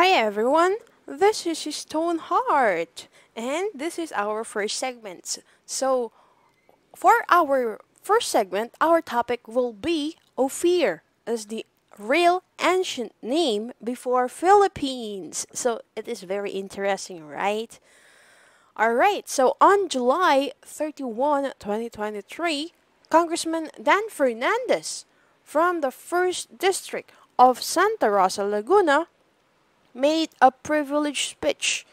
Hi everyone, this is Stoneheart, and this is our first segment. So, for our first segment, our topic will be Ophir as the real ancient name before Philippines. So, it is very interesting, right? Alright, so on July 31, 2023, Congressman Dan Fernandez from the 1st District of Santa Rosa, Laguna made a privileged speech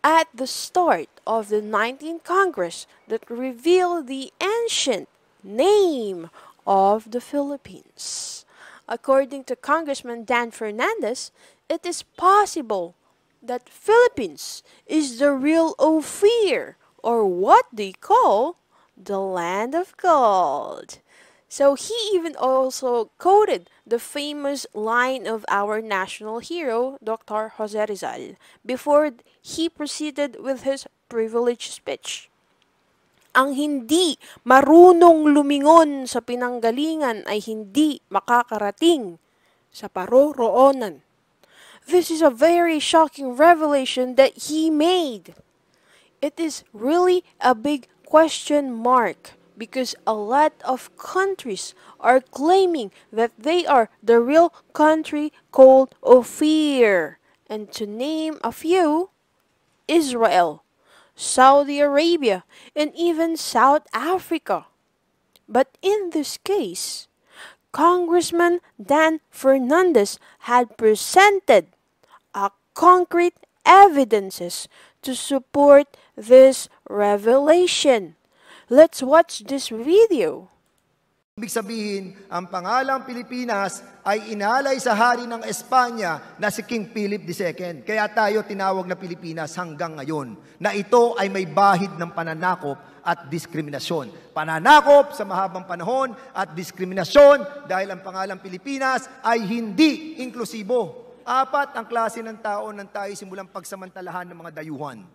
at the start of the 19th Congress that revealed the ancient name of the Philippines. According to Congressman Dan Fernandez, it is possible that Philippines is the real Ophir, or what they call the land of gold. So he even also quoted the famous line of our national hero, Dr. Jose Rizal, before he proceeded with his privileged speech. Ang hindi marunong lumingon sa pinanggalingan ay hindi makakarating sa paroroonan. This is a very shocking revelation that he made. It is really a big question mark because a lot of countries are claiming that they are the real country called Ophir. And to name a few, Israel, Saudi Arabia, and even South Africa. But in this case, Congressman Dan Fernandez had presented a concrete evidences to support this revelation. Let's watch this video. Ibig sabihin, ang pangalang Pilipinas ay inalay sa hari ng Espanya na si King Philip II. Kaya tayo tinawag na Pilipinas hanggang ngayon, na ito ay may bahid ng pananakop at diskriminasyon. Pananakop sa mahabang panahon at diskriminasyon dahil ang pangalang Pilipinas ay hindi inklusibo. 4 ang klase ng tao nang tayo simulang pagsamantalahan ng mga dayuhan.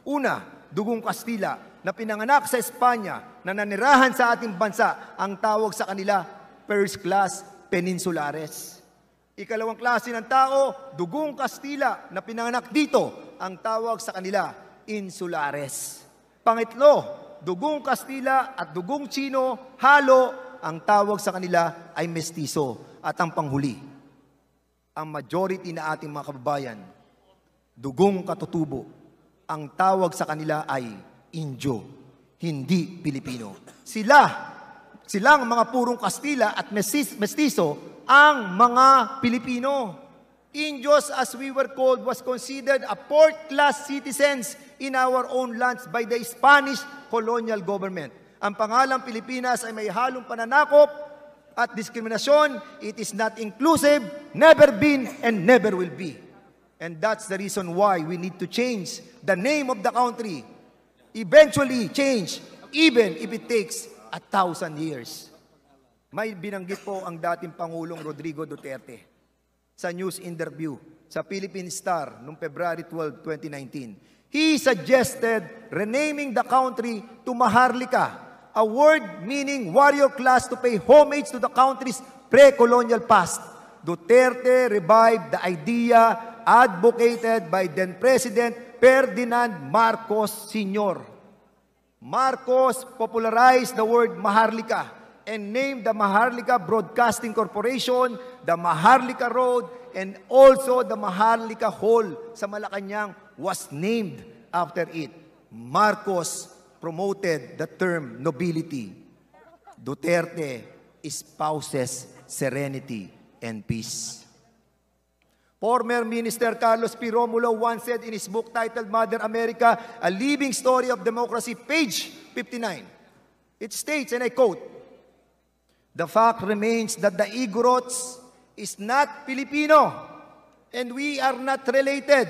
Una, dugong Kastila na pinanganak sa Espanya na nanirahan sa ating bansa, ang tawag sa kanila first class peninsulares. Ikalawang klase ng tao, dugong Kastila na pinanganak dito, ang tawag sa kanila insulares. Pangatlo, dugong Kastila at dugong Chino, halo, ang tawag sa kanila ay mestizo. At ang panghuli, ang majority na ating mga kababayan, dugong katutubo, ang tawag sa kanila ay Indio, hindi Pilipino. Silang mga purong Kastila at mestizo ang mga Pilipino. Indios, as we were called, was considered a fourth-class citizens in our own lands by the Spanish colonial government. Ang pangalang Pilipinas ay may halong pananakop at diskriminasyon. It is not inclusive, never been, and never will be. And that's the reason why we need to change the name of the country. Eventually change, even if it takes 1,000 years. May binanggit po ang dating Pangulong Rodrigo Duterte sa news interview sa Philippine Star noong February 12, 2019. He suggested renaming the country to Maharlika, a word meaning warrior class to pay homage to the country's pre-colonial past. Duterte revived the idea advocated by then-President Ferdinand Marcos Sr. Marcos popularized the word Maharlika and named the Maharlika Broadcasting Corporation, the Maharlika Road, and also the Maharlika Hall sa Malacanang was named after it. Marcos promoted the term nobility. Duterte espouses serenity and peace. Former Minister Carlos P. Romulo once said in his book titled Mother America, A Living Story of Democracy, page 59. It states, and I quote, "The fact remains that the Igorots is not Filipino and we are not related."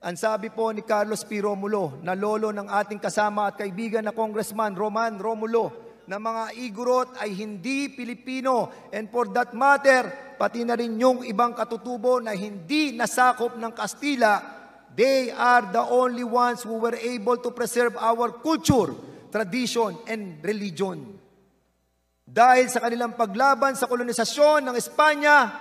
Ang sabi po ni Carlos P. Romulo, na lolo ng ating kasama at kaibigan na Congressman Roman Romulo, na mga Igorot ay hindi Pilipino, and for that matter, pati na rin yung ibang katutubo na hindi nasakop ng Kastila, they are the only ones who were able to preserve our culture, tradition, and religion. Dahil sa kanilang paglaban sa kolonisasyon ng Espanya,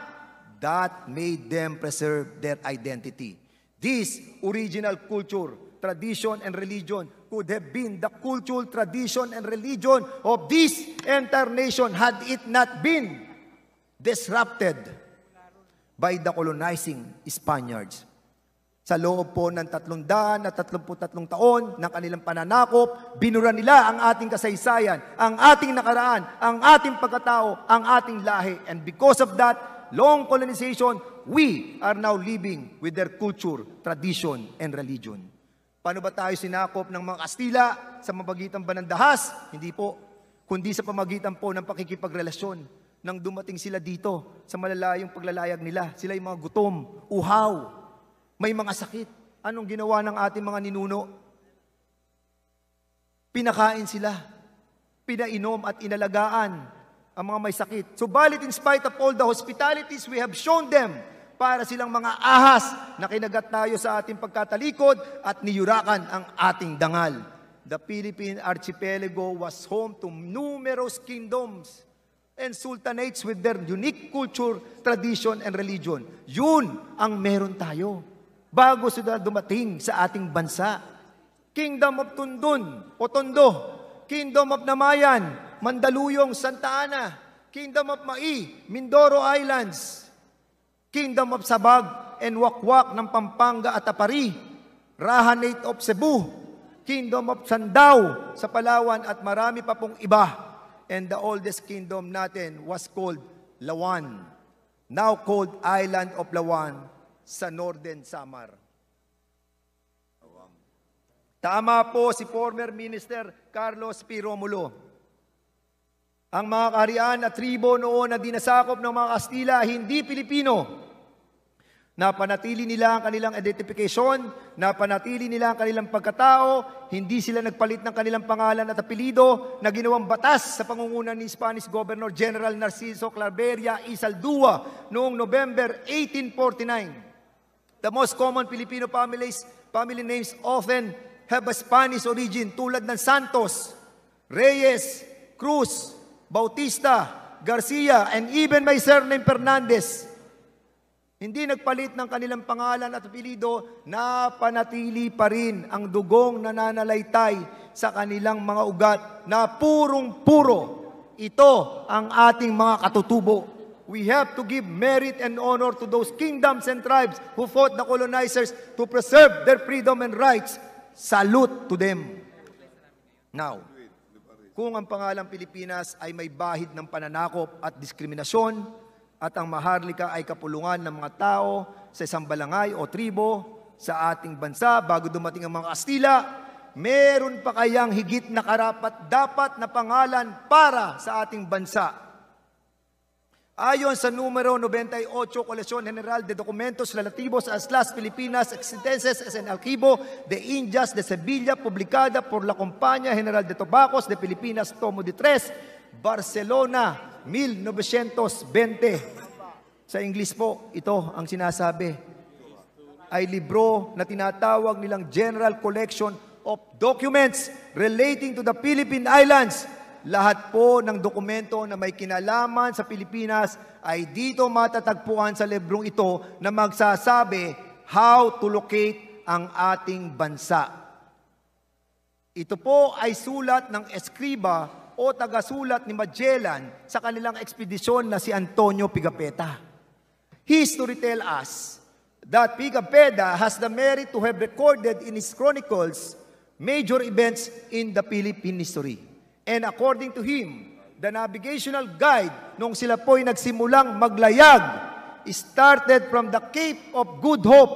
that made them preserve their identity. This original culture, tradition, and religion could have been the cultural tradition and religion of this entire nation had it not been disrupted by the colonizing Spaniards. Sa loob po ng 333 taon ng kanilang pananakop, binura nila ang ating kasaysayan, ang ating nakaraan, ang ating pagkatao, ang ating lahi. And because of that, long colonization, we are now living with their culture, tradition, and religion. Paano ba tayo sinakop ng mga Kastila sa pamamagitan ba ng dahas? Hindi po, kundi sa pamamagitan po ng pakikipagrelasyon. Nang dumating sila dito sa malalayong paglalayag nila, sila yung mga gutom, uhaw, may mga sakit. Anong ginawa ng ating mga ninuno? Pinakain sila, pinainom at inalagaan ang mga may sakit. Subalit in spite of all the hospitalities we have shown them, para silang mga ahas na kinagat tayo sa ating pagkatalikod at niyurakan ang ating dangal. The Philippine Archipelago was home to numerous kingdoms and sultanates with their unique culture, tradition, and religion. Yun ang meron tayo bago sila dumating sa ating bansa. Kingdom of Tundun o Tondo, Kingdom of Namayan, Mandaluyong, Santa Ana, Kingdom of Mai, Mindoro Islands, Kingdom of Sabag and Wakwak ng Pampanga at Apari, Rahanate of Cebu, Kingdom of Sandao sa Palawan at marami pa pong iba. And the oldest kingdom natin was called Lawan, now called Island of Lawan sa Northern Samar. Tama po si former Minister Carlos P. Romulo. Ang mga kaharian at tribo noon na dinasakop ng mga Kastila hindi Pilipino. Napanatili nila ang kanilang identification, napanatili nila ang kanilang pagkatao, hindi sila nagpalit ng kanilang pangalan at apelido na ginawang batas sa pangunguna ni Spanish Governor General Narciso Claveria y Saldúa noong November 1849. The most common Filipino family names often have a Spanish origin tulad ng Santos, Reyes, Cruz, Bautista, Garcia, and even my surname Fernandez. Hindi nagpalit ng kanilang pangalan at apelido, napanatili pa rin ang dugong nananalaytay sa kanilang mga ugat na purong-puro. Ito ang ating mga katutubo. We have to give merit and honor to those kingdoms and tribes who fought the colonizers to preserve their freedom and rights. Salute to them. Now, kung ang pangalang Pilipinas ay may bahid ng pananakop at diskriminasyon, at ang Maharlika ay kapulungan ng mga tao sa isang balangay o tribo sa ating bansa bago dumating ang mga Kastila, meron pa kayang higit na karapat-dapat na pangalan para sa ating bansa? Ayon sa numero 98, Colección General de Documentos Relativos a las Filipinas Existentes en el Archivo de Indias de Sevilla, publicada por la Compañía General de Tobacos de Filipinas, Tomo de 3, Barcelona, 1920. Sa English po, ito ang sinasabi. Ay libro na tinatawag nilang General Collection of Documents relating to the Philippine Islands. Lahat po ng dokumento na may kinalaman sa Pilipinas ay dito matatagpuan sa librong ito na magsasabi how to locate ang ating bansa. Ito po ay sulat ng eskriba o tagasulat ni Magellan sa kanilang ekspedisyon na si Antonio Pigafetta. History tells us that Pigafetta has the merit to have recorded in his chronicles major events in the Philippine history. And according to him, the navigational guide nung sila po'y nagsimulang maglayag started from the Cape of Good Hope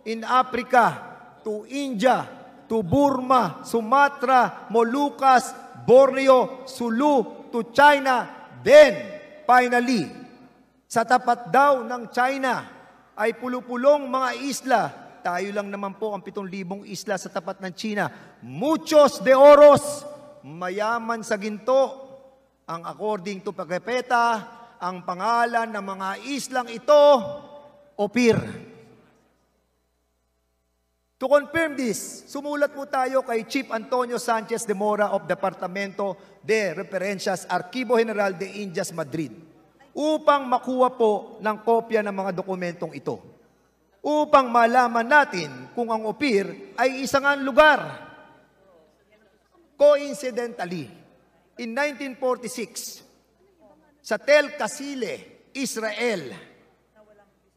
in Africa to India, to Burma, Sumatra, Moluccas, Borneo, Sulu, to China. Then, finally, sa tapat daw ng China ay pulupulong mga isla. Tayo lang naman po ang 7,000 isla sa tapat ng China. Muchos de oros, mayaman sa ginto. Ang according to Pigafetta, ang pangalan ng mga islang ito, Opir. To confirm this, sumulat po tayo kay Chief Antonio Sanchez de Mora of Departamento de Referencias, Archivo General de Indias, Madrid. upang makuha po ng kopya ng mga dokumentong ito. Upang malaman natin kung ang Ophir ay isang lugar. Coincidentally, in 1946, sa Tel Kasile, Israel,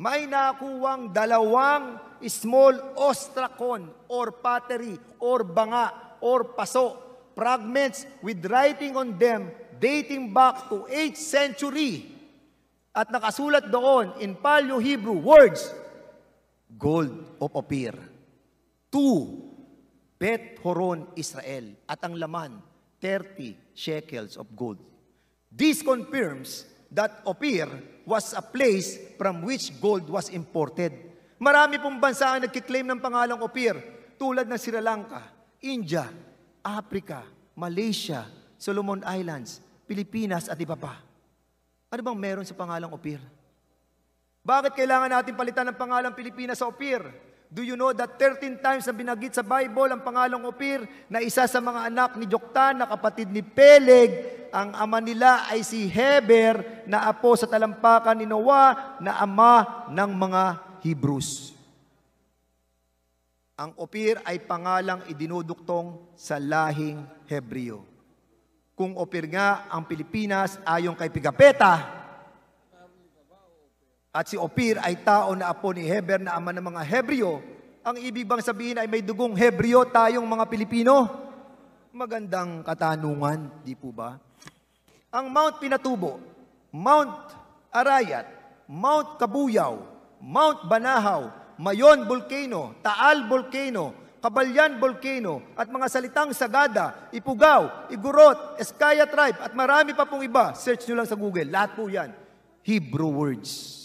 may nakuwang 2 small ostrakon or pottery or banga or paso, fragments with writing on them dating back to 8th century. At nakasulat doon in Paleo-Hebrew words, Gold of Ophir, to Bet Horon, Israel, at ang laman, 30 shekels of gold. This confirms that Ophir was a place from which gold was imported. Marami pong bansa ang nagkiklaim ng pangalang Ophir, tulad ng Sri Lanka, India, Africa, Malaysia, Solomon Islands, Pilipinas at iba pa. Ano bang meron sa pangalang Ophir? Bakit kailangan natin palitan ng pangalang Pilipinas sa Ophir? Do you know that 13 times na binanggit sa Bible ang pangalang Ophir na isa sa mga anak ni Joktan na kapatid ni Peleg, ang ama nila ay si Heber na apo sa talampakan ni Noah na ama ng mga Hebrews. Ang Ophir ay pangalang idinuduktong sa lahing Hebreo. Kung Ophir nga ang Pilipinas ayon kay Pigapetta, at si Ophir ay tao na apo ni Heber na ama ng mga Hebreo, ang ibig bang sabihin ay may dugong Hebreo tayong mga Pilipino? Magandang katanungan, di po ba? Ang Mount Pinatubo, Mount Arayat, Mount Kabuyaw, Mount Banahaw, Mayon Volcano, Taal Volcano, Kabalyan Volcano, at mga salitang Sagada, Ipugaw, Igorot, Eskaya Tribe, at marami pa pong iba. Search nyo lang sa Google. Lahat po yan. Hebrew words.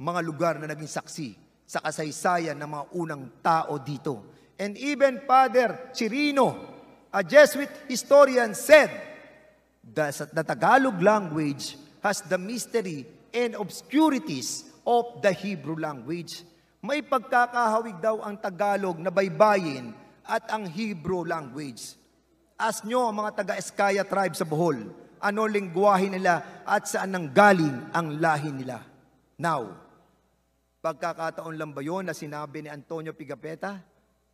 Mga lugar na naging saksi sa kasaysayan ng mga unang tao dito. And even Father Chirino, a Jesuit historian, said the Tagalog language has the mystery and obscurities of the Hebrew language. May pagkakahawig daw ang Tagalog na baybayin at ang Hebrew language. Ask nyo ang mga taga-Eskaya tribe sa Bohol, ano lingwahe nila at saan nanggaling ang lahi nila. Now, pagkakataon lang ba yun na sinabi ni Antonio Pigapetta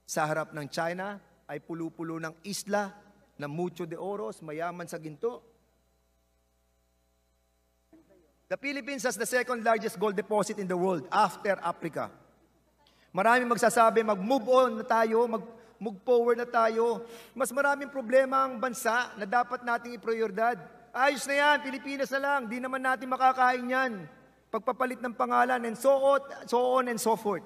sa harap ng China ay pulo-pulo ng isla na mucho de oros, mayaman sa ginto? The Philippines has the second largest gold deposit in the world after Africa. Maraming magsasabi, mag-move on na tayo, mag-move forward na tayo. Mas maraming problema ang bansa na dapat nating iprioridad. Ayos na yan, Pilipinas na lang, di naman natin makakain yan. Pagpapalit ng pangalan, and so on and so forth.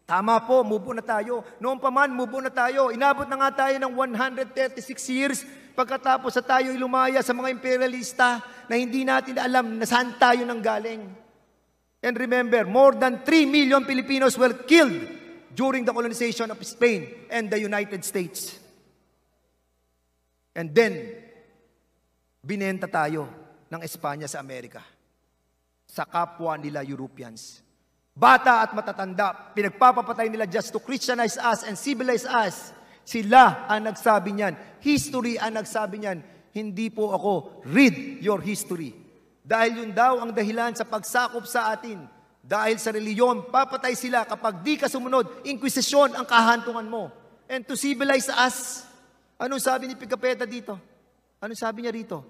Tama po, move on na tayo. Noon pa man, move on na tayo. Inabot na nga tayo ng 136 years pagkatapos sa tayo lumaya sa mga imperialista na hindi natin alam na saan tayo nanggaling. And remember, more than 3 million Filipinos were killed during the colonization of Spain and the United States. And then, binenta tayo ng Espanya sa Amerika sa kapwa nila Europeans. Bata at matatanda, pinagpapapatay nila just to Christianize us and civilize us. Sila ang nagsabi niyan. History ang nagsabi niyan. Hindi po ako. Read your history. Dahil yun daw ang dahilan sa pagsakop sa atin. Dahil sa reliyon, papatay sila kapag di ka sumunod. Inquisition ang kahantungan mo. And to civilize us. Anong sabi ni Pigapetta dito? Anong sabi niya rito?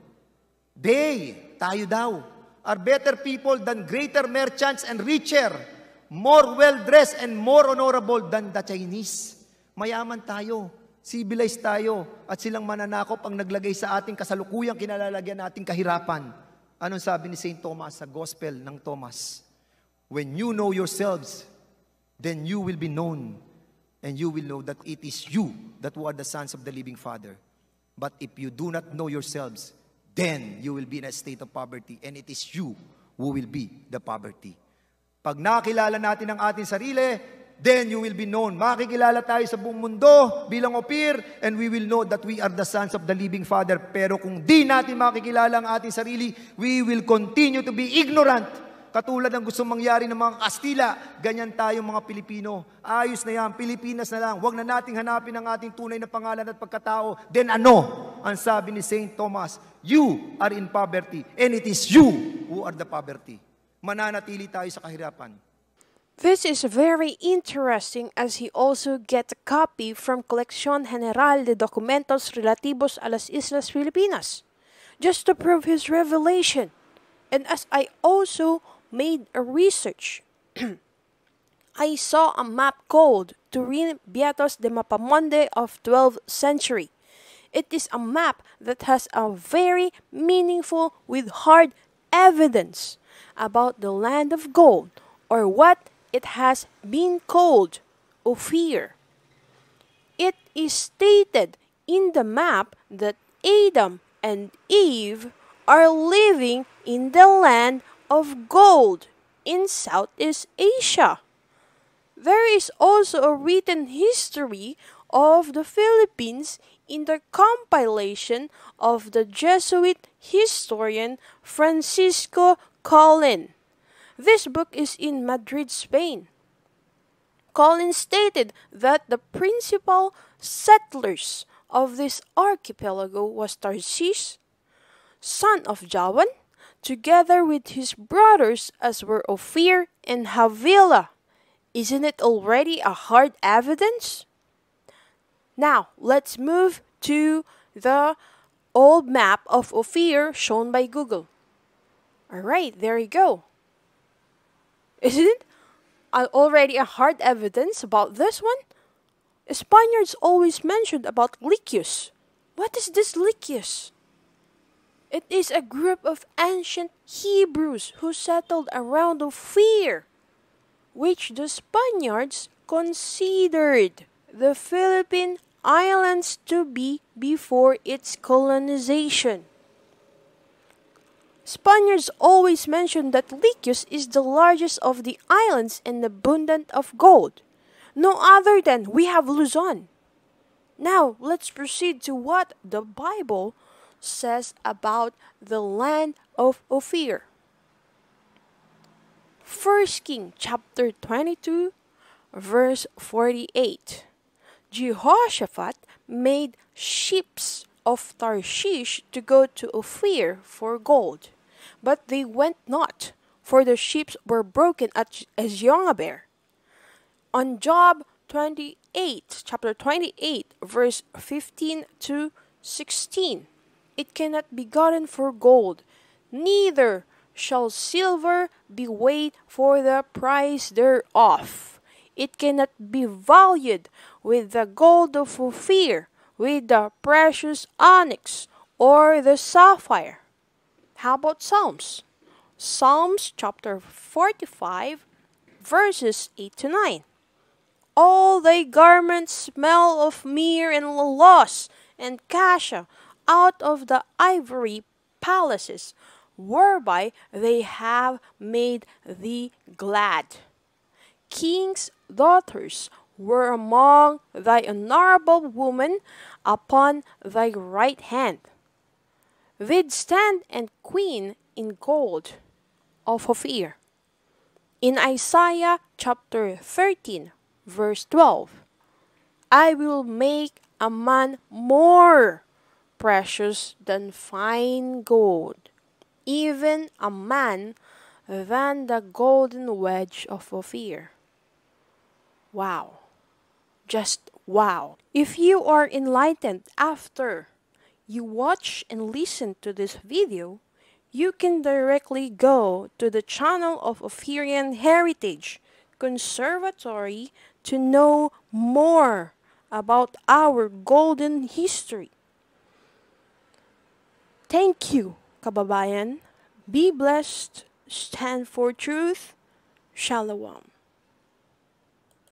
They, tayo daw, are better people than greater merchants and richer, more well-dressed and more honorable than the Chinese. Mayaman tayo, civilized tayo, at silang mananakop ang naglagay sa ating kasalukuyang kinalalagyan nating kahirapan. Anong sabi ni St. Thomas sa Gospel ng Thomas? When you know yourselves, then you will be known, and you will know that it is you that who are the sons of the living Father. But if you do not know yourselves, then you will be in a state of poverty, and it is you who will be the poverty. Pag nakilala natin ang ating sarili, then you will be known. Makikilala tayo sa buong mundo bilang Ophir, and we will know that we are the sons of the living Father. Pero kung di natin makikilala ang ating sarili, we will continue to be ignorant. Katulad ng gusto mangyari ng mga Kastila, ganyan tayong mga Pilipino. Ayos na yan, Pilipinas na lang. Huwag na nating hanapin ang ating tunay na pangalan at pagkatao. Then ano? ang sabi ni Saint Thomas, you are in poverty and it is you who are the poverty. Mananatili tayo sa kahirapan. This is very interesting as he also gets a copy from Colección General de Documentos Relativos a las Islas Filipinas, just to prove his revelation. And as I also made a research, I saw a map called Turin Beatos de Mapamonde of 12th century. It is a map that has a very meaningful with hard evidence about the land of gold, or what it has been called Ophir. It is stated in the map that Adam and Eve are living in the land of gold in Southeast Asia. There is also a written history of the Philippines in the compilation of the Jesuit historian Francisco Colin. This book is in Madrid, Spain. Colin stated that the principal settlers of this archipelago was Tarsis, son of Jawan, together with his brothers as were Ophir and Havilah. Isn't it already a hard evidence? Now, let's move to the old map of Ophir shown by Google. Alright, there you go. Isn't it already a hard evidence about this one? Spaniards always mentioned about Lycius. What is this Lycius? It is a group of ancient Hebrews who settled around Ophir, which the Spaniards considered the Philippine Islands to be before its colonization. Spaniards always mentioned that Lycius is the largest of the islands and abundant of gold. No other than we have Luzon. Now, let's proceed to what the Bible says about the land of Ophir. 1 King chapter 22, verse 48. Jehoshaphat made ships of Tarshish to go to Ophir for gold. But they went not, for the ships were broken at Eziongeber. On Job 28, chapter 28, verse 15 to 16, it cannot be gotten for gold, neither shall silver be weighed for the price thereof. It cannot be valued with the gold of Ophir, with the precious onyx, or the sapphire. How about Psalms? Psalms chapter 45, verses 8 to 9. All thy garments smell of myrrh and loss and cassia out of the ivory palaces, whereby they have made thee glad. Kings' daughters were among thy honorable women upon thy right hand. They'd stand and queen in gold of Ophir. In Isaiah chapter 13, verse 12, I will make a man more precious than fine gold, even a man than the golden wedge of Ophir. Wow. Just wow. If you are enlightened after you watch and listen to this video, you can directly go to the channel of Ophirian Heritage Conservatory to know more about our golden history. Thank you, kababayan. Be blessed. Stand for truth. Shalom.